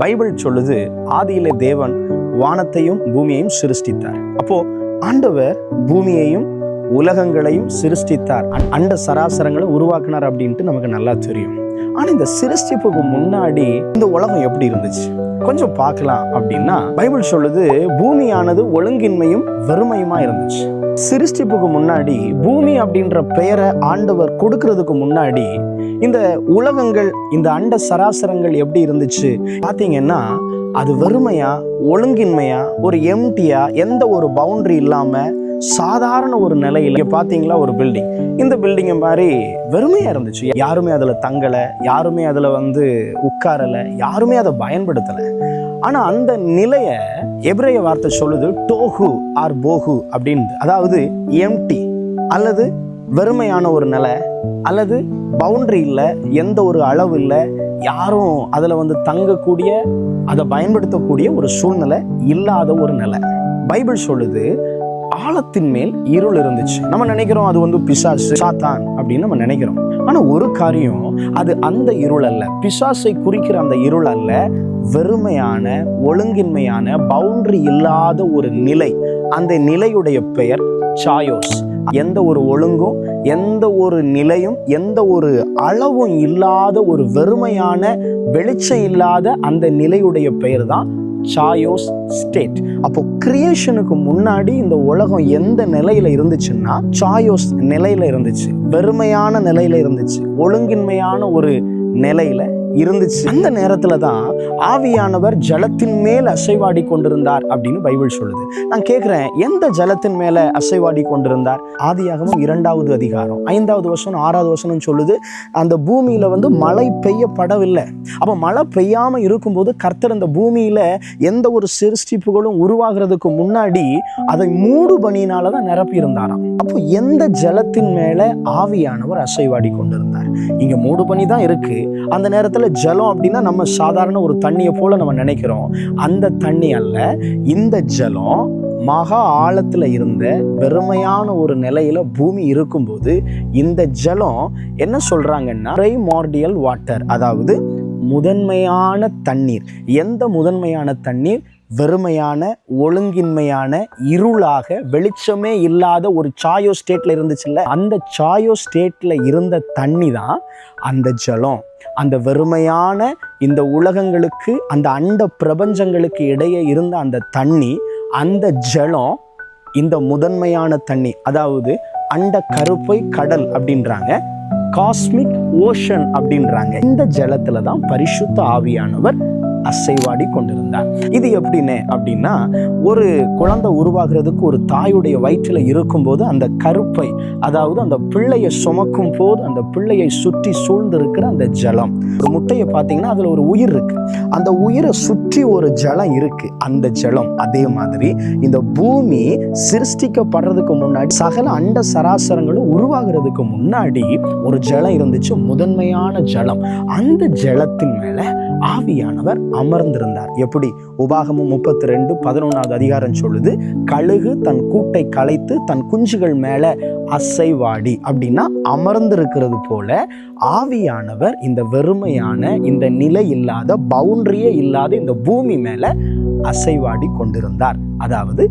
Bible சொல்லுது, ஆதியிலே தேவன் வானத்தையும் பூமியையும் சிருஷ்டித்தார். அப்போ ஆண்டவர் பூமியையும் உலகங்களையும் சிருஷ்டித்தார், அண்ட சராசரங்களை உருவாக்கினார் அப்படின்ட்டு நமக்கு நல்லா தெரியும். ஆனா இந்த சிருஷ்டிப்புக்கு முன்னாடி இந்த உலகம் எப்படி இருந்துச்சு கொஞ்சம் பார்க்கலாம் அப்படின்னா, பைபிள் சொல்லுது பூமியானது ஒழுங்கின்மையும் வெறுமையுமா இருந்துச்சு. சிருஷ்டிப்புக்கு முன்னாடி பூமி அப்படின்ற பெயரை ஆண்டவர் கொடுக்கிறதுக்கு முன்னாடி இந்த உலகங்கள், இந்த அண்ட சராசரங்கள் எப்படி இருந்துச்சு பார்த்தீங்கன்னா, அது வெறுமையா, ஒழுங்கின்மையா, ஒரு எம்டியா, எந்த ஒரு பவுண்டரி இல்லாம சாதாரண ஒரு நிலையில பார்த்தீங்களா ஒரு பில்டிங். இந்த பில்டிங் மாதிரி வெறுமையா இருந்துச்சு. யாருமே அதுல தங்கலை, யாருமே அதுல உட்காரல, யாருமே அதை பயன்படுத்தல. ஆனா அந்த நிலைய எபிரேய வார்த்தை சொல்லுது டோஹு ஆர் போஹு அப்படின்னு, அதாவது எம்டி அல்லது வெறுமையான ஒரு நிலை, அல்லது பவுண்டரி இல்லை, எந்த ஒரு அளவு இல்லை, யாரும் அதுல தங்கக்கூடிய, அதை பயன்படுத்தக்கூடிய ஒரு சூழ்நிலை இல்லாத ஒரு நிலை. பைபிள் சொல்லுது ஆழத்தின் மேல் இருள் இருந்துச்சு. நம்ம நினைக்கிறோம் அது பிசாசு, சாத்தான் அப்படின்னு நம்ம நினைக்கிறோம். ஆனா ஒரு காரியம், அது அந்த இருள் அல்ல, பிசாசை குறிக்கிற அந்த இருள் அல்ல, வெறுமையான, ஒழுங்கின்மையான, பவுண்டரி இல்லாத ஒரு நிலை. அந்த நிலையுடைய பெயர் சாயோஸ். எந்த ஒரு ஒழுங்கும், எந்த ஒரு நிலையும், எந்த ஒரு அளவும் இல்லாத ஒரு வெறுமையான, வெளிச்சம் இல்லாத அந்த நிலையுடைய பெயர் தான் சாயோஸ் ஸ்டேட். அப்போ கிரியேஷனுக்கு முன்னாடி இந்த உலகம் எந்த நிலையில இருந்துச்சுன்னா சாயோஸ் நிலையில இருந்துச்சு, வெறுமையான நிலையில இருந்துச்சு, ஒழுங்கின்மையான ஒரு நிலையில இருந்துச்சு. அந்த நேரத்துல தான் ஆவியானவர் ஜலத்தின் மேல் அசைவாடி கொண்டிருந்தார் அப்படின்னு பைபிள் சொல்லுது. நான் கேட்கிறேன், எந்த ஜலத்தின் மேல அசைவாடி கொண்டிருந்தார்? ஆதியாகமம் 2வது அதிகாரம் 5வது வசனம் 6வது வசனம் சொல்லுது, அந்த பூமியில மழை பெய்யப்படவில்லை. அப்ப மழை பெய்யாம இருக்கும்போது கர்த்தர் அந்த பூமியில எந்த ஒரு சிருஷ்டிப்புகளும் உருவாகிறதுக்கு முன்னாடி அதை மூடு பனியினாலதான் நிரப்பி இருந்தாராம். அப்போ எந்த ஜலத்தின் மேல ஆவியானவர் அசைவாடி கொண்டிருந்தார்? இங்க மூடு பனி தான் இருக்கு. அந்த நேரத்துல ஜலம் அப்படின்னா நம்ம சாதாரண ஒரு தண்ணியை போல நம்ம நினைக்கிறோம். அந்த தண்ணி அல்ல, இந்த ஜலம் மகா ஆழத்துல இருந்த வெறுமையான ஒரு நிலையில பூமி இருக்கும்போது இந்த ஜலம் என்ன சொல்றாங்கன்னா பிரைமார்டியல் வாட்டர், அதாவது முதன்மையான தண்ணீர். எந்த முதன்மையான தண்ணீர்? வெறுமையான, ஒழுங்கின்மையான, இருளாக, வெளிச்சமே இல்லாத ஒரு சாயோ ஸ்டேட்ல இருந்துச்சுல்ல, அந்த சாயோ ஸ்டேட்ல இருந்த தண்ணி தான் அந்த ஜலம். அந்த வெறுமையான இந்த உலகங்களுக்கு, அந்த அண்ட பிரபஞ்சங்களுக்கு இடையே இருந்த அந்த தண்ணி, அந்த ஜலம் இந்த முதன்மையான தண்ணி, அதாவது அண்ட கருப்பை கடல் அப்படின்றாங்க, காஸ்மிக் ஓஷன் அப்படின்றாங்க. இந்த ஜலத்துல தான் பரிசுத்த ஆவியானவர் அசைவாடி கொண்டிருந்தார். இது எப்படின்னு அப்படின்னா, ஒரு குழந்தை உருவாகிறதுக்கு ஒரு தாயுடைய வயிற்றில் இருக்கும்போது அந்த கருப்பை, அதாவது அந்த பிள்ளையை சுமக்கும் போது அந்த பிள்ளையை சுற்றி சூழ்ந்து இருக்கிற அந்த ஜலம், ஒரு முட்டையை பார்த்தீங்கன்னா அதுல ஒரு உயிர் இருக்கு, அந்த உயிரை சுற்றி ஒரு ஜலம் இருக்கு, அந்த ஜலம். அதே மாதிரி இந்த பூமி சிருஷ்டிக்கப்படுறதுக்கு முன்னாடி, சகல அண்ட சராசரங்களும் உருவாகிறதுக்கு முன்னாடி ஒரு ஜலம் இருந்துச்சு, முதன்மையான ஜலம். அந்த ஜலத்தின் மேல ஆவியானவர் அமர்ந்திருந்தார். எப்படி? உபாகமம் 32:11வது அதிகாரம் சொல்லுது, கழுகு தன் கூட்டை கலைத்து தன் குஞ்சுகள் மேல அசைவாடி, அப்படின்னா அமர்ந்திருக்கிறது போல ஆவியானவர் இந்த வெறுமையான, இந்த நிலை இல்லாத, பவுண்டரியே இல்லாத இந்த பூமி மேல அசைவாடி கொண்டிருந்தார், அதாவது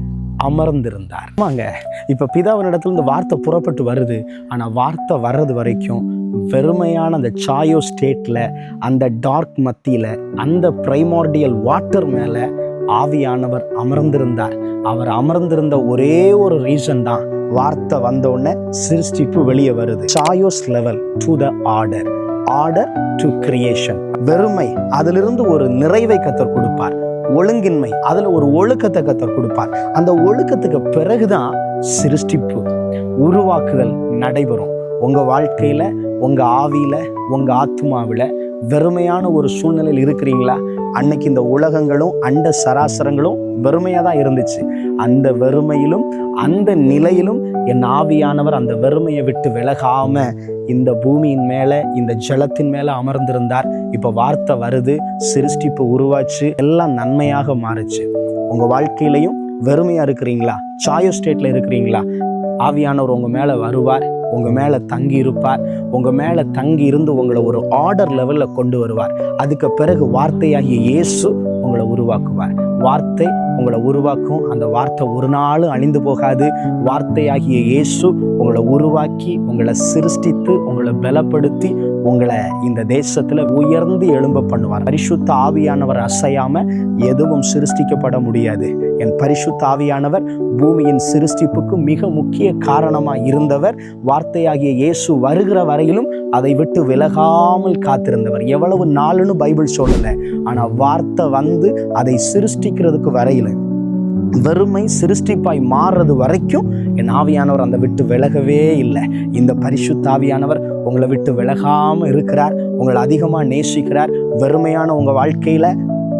அமர்ந்திருந்தார். ஆமாங்க, இப்ப பிதாவினிடத்துல இந்த வார்த்தை புறப்பட்டு வருது. ஆனா வார்த்தை வர்றது வரைக்கும் வெறுமையான அந்த சாயோ ஸ்டேட்ல, அந்த டார்க் மத்தியில, அந்த பிரைமார்டியல் வாட்டர் மேல ஆவியானவர் அமர்ந்திருந்தார். அவர் அமர்ந்திருந்த ஒரே ஒரு ரீசன் தான், வார்த்தை வந்த உடனே சிருஷ்டிப்பு வெளியே வருது. Chaos level to the order, order to creation. வெறுமை, அதிலிருந்து ஒரு நிறைவை கர்த்தர் கொடுப்பார். ஒழுங்கின்மை, அதுல ஒரு ஒழுக்கத்தை கர்த்தர் கொடுப்பார். அந்த ஒழுக்கத்துக்கு பிறகுதான் சிருஷ்டிப்பு, உருவாக்குதல் நடைபெறும். உங்க வாழ்க்கையில, உங்க ஆவியில, உங்க ஆத்மாவில வெறுமையான ஒரு சூழ்நிலையில் இருக்கிறீங்களா? அன்னைக்கு இந்த உலகங்களும் அண்ட சராசரங்களும் வெறுமையா தான் இருந்துச்சு. அந்த வெறுமையிலும் அந்த நிலையிலும் என் ஆவியானவர் அந்த வெறுமையை விட்டு விலகாம இந்த பூமியின் மேல, இந்த ஜலத்தின் மேல அமர்ந்திருந்தார். இப்ப வார்த்தை வருது, சிருஷ்டிப்பு உருவாச்சு, எல்லாம் நன்மையாக மாறுச்சு. உங்க வாழ்க்கையிலையும் வெறுமையா இருக்கிறீங்களா? சாயோ ஸ்டேட்ல இருக்கிறீங்களா? ஆவியானவர் உங்க மேல வருவார், உங்கள் மேலே தங்கி இருப்பார். உங்கள் மேலே தங்கி இருந்து உங்களை ஒரு ஆர்டர் லெவலில் கொண்டு வருவார். அதுக்கு பிறகு வார்த்தையாகிய இயேசு உங்களை உருவாக்குவார். வார்த்தை உங்களை உருவாக்கும். அந்த வார்த்தை ஒரு நாளும் அழிந்து போகாது. வார்த்தையாகிய இயேசு உங்களை உருவாக்கி, உங்களை சிருஷ்டித்து, உங்களை பலப்படுத்தி, உங்களை இந்த தேசத்தில் உயர்ந்து எழும்ப பண்ணுவார். பரிசுத்த ஆவியானவர் அசையாமல் எதுவும் சிருஷ்டிக்கப்பட முடியாது. என் பரிசுத்த ஆவியானவர் பூமியின் சிருஷ்டிப்புக்கு மிக முக்கிய காரணமாக இருந்தவர். வார்த்தையாகிய இயேசு வருகிற வரையிலும் அதை விட்டு விலகாமல் காத்திருந்தவர். எவ்வளவு நாளுன்னு பைபிள் சொல்லலை, ஆனால் வார்த்தை வந்து அதை சிருஷ்டிக்கிறதுக்கு வரையில வெறுமை சிருஷ்டிப்பாய் மாறுறது வரைக்கும் என் ஆவியானவர் அந்த விட்டு விலகவே இல்லை. இந்த பரிசுத்த ஆவியானவர் உங்களை விட்டு விலகாமல் இருக்கிறார். உங்களை அதிகமாக நேசிக்கிறார். வெறுமையான உங்கள் வாழ்க்கையில்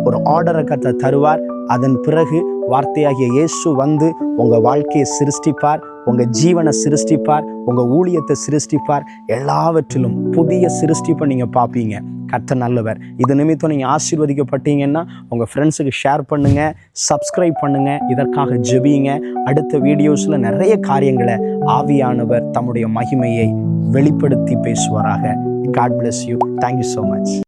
ஒரு ஆர்டரை கர்த்தர் தருவார். அதன் பிறகு வார்த்தையாகிய இயேசு வந்து உங்கள் வாழ்க்கையை சிருஷ்டிப்பார், உங்கள் ஜீவனை சிருஷ்டிப்பார், உங்கள் ஊழியத்தை சிருஷ்டிப்பார். எல்லாவற்றிலும் புதிய சிருஷ்டிப்பை நீங்கள் பார்ப்பீங்க. கர்த்தர் நல்லவர். இது நிமித்தம் நீங்கள் ஆசீர்வதிக்கப்பட்டீங்கன்னா உங்கள் ஃப்ரெண்ட்ஸுக்கு ஷேர் பண்ணுங்கள், சப்ஸ்கிரைப் பண்ணுங்கள், இதற்காக ஜெபிங்க. அடுத்த வீடியோஸில் நிறைய காரியங்களை ஆவியானவர் தம்முடைய மகிமையை வெளிப்படுத்தி பேசுவாராக. God bless you. Thank you so much.